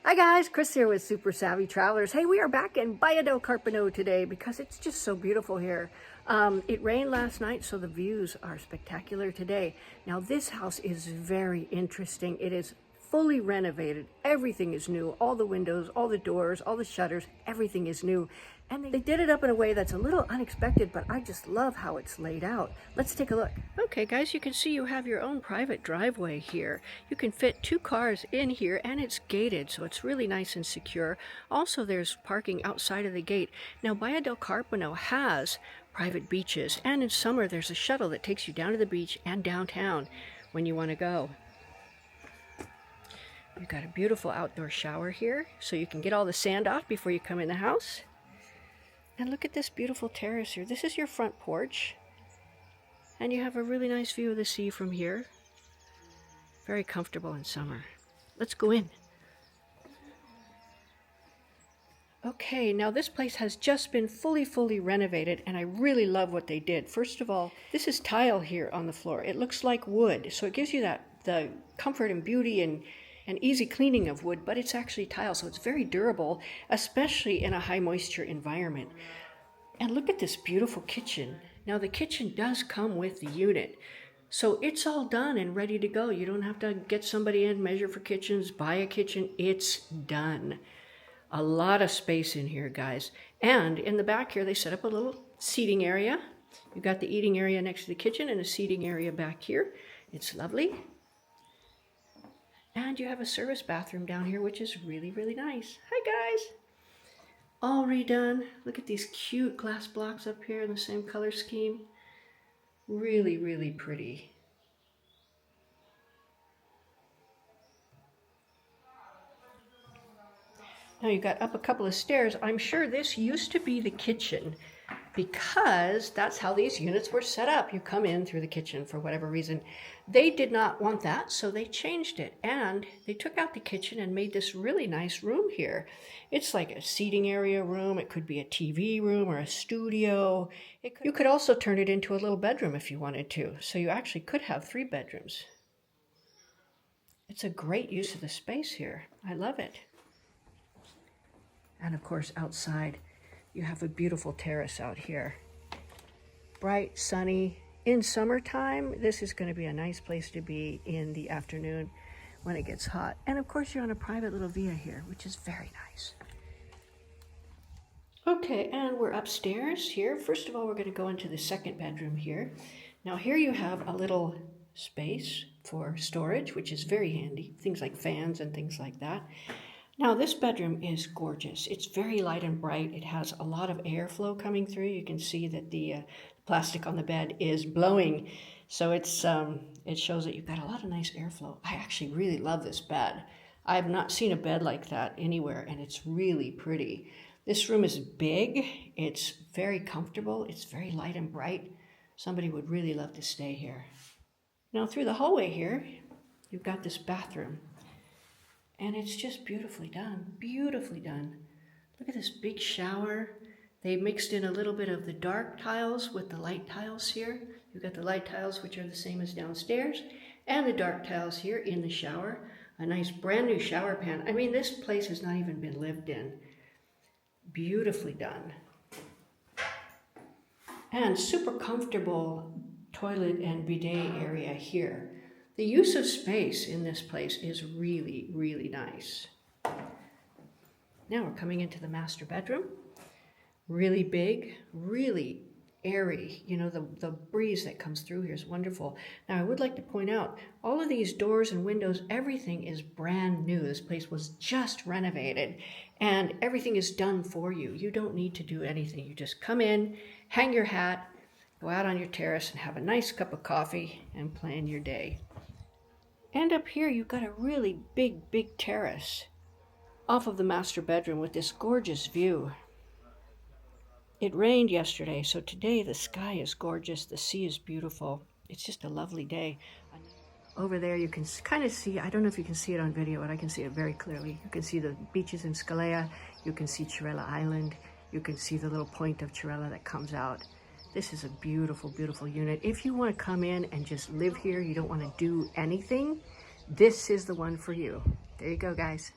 Hi guys, Chris here with Super Savvy Travelers. Hey, we are back in Baia del Carpino today because it's just so beautiful here. It rained last night, so the views are spectacular today. Now this house is very interesting. It is fully renovated. Everything is new. All the windows, all the doors, all the shutters, everything is new. And they did it up in a way that's a little unexpected, but I just love how it's laid out. Let's take a look. Okay guys, you can see you have your own private driveway here. You can fit 2 cars in here and it's gated, so it's really nice and secure. Also, there's parking outside of the gate. Now, Baia del Carpino has private beaches, and in summer there's a shuttle that takes you down to the beach and downtown when you want to go. You've got a beautiful outdoor shower here, so you can get all the sand off before you come in the house. And look at this beautiful terrace here. This is your front porch. And you have a really nice view of the sea from here. Very comfortable in summer. Let's go in. Okay, now this place has just been fully renovated, and I really love what they did. First of all, this is tile here on the floor. It looks like wood, so it gives you the comfort and beauty and easy cleaning of wood, but it's actually tile, so it's very durable, especially in a high moisture environment. And look at this beautiful kitchen. Now the kitchen does come with the unit, so it's all done and ready to go. You don't have to get somebody in, measure for kitchens, buy a kitchen. It's done. A lot of space in here, guys. And in the back here, they set up a little seating area. You've got the eating area next to the kitchen and a seating area back here. It's lovely. And you have a service bathroom down here, which is really nice. Hi, guys. All redone. Look at these cute glass blocks up here in the same color scheme. Really pretty. Now you got up a couple of stairs. I'm sure this used to be the kitchen, because that's how these units were set up. You come in through the kitchen for whatever reason. They did not want that, so they changed it. And they took out the kitchen and made this really nice room here. It's like a seating area room. It could be a TV room or a studio. You could also turn it into a little bedroom if you wanted to. So you actually could have 3 bedrooms. It's a great use of the space here. I love it. And of course, outside, you have a beautiful terrace out here. Bright, sunny. In summertime, this is going to be a nice place to be in the afternoon when it gets hot. And of course, you're on a private little villa here, which is very nice. Okay, and we're upstairs here. First of all, we're going to go into the 2nd bedroom here. Now here you have a little space for storage, which is very handy. Things like fans and things like that. Now this bedroom is gorgeous. It's very light and bright. It has a lot of airflow coming through. You can see that the plastic on the bed is blowing. So it shows that you've got a lot of nice airflow. I actually really love this bed. I have not seen a bed like that anywhere, and it's really pretty. This room is big. It's very comfortable. It's very light and bright. Somebody would really love to stay here. Now through the hallway here, you've got this bathroom. And it's just beautifully done, beautifully done. Look at this big shower. They mixed in a little bit of the dark tiles with the light tiles here. You've got the light tiles, which are the same as downstairs, and the dark tiles here in the shower. A nice brand new shower pan. I mean, this place has not even been lived in. Beautifully done. And super comfortable toilet and bidet area here. The use of space in this place is really nice. Now we're coming into the master bedroom. Really big, really airy. You know, the breeze that comes through here is wonderful. Now I would like to point out, all of these doors and windows, everything is brand new. This place was just renovated, and everything is done for you. You don't need to do anything. You just come in, hang your hat, go out on your terrace and have a nice cup of coffee and plan your day. And up here, you've got a really big terrace off of the master bedroom with this gorgeous view. It rained yesterday, so today the sky is gorgeous. The sea is beautiful. It's just a lovely day. Over there, you can kind of see, I don't know if you can see it on video, but I can see it very clearly. You can see the beaches in Scalea. You can see Cirella Island. You can see the little point of Cirella that comes out. This is a beautiful unit. If you want to come in and just live here, you don't want to do anything, this is the one for you. There you go, guys.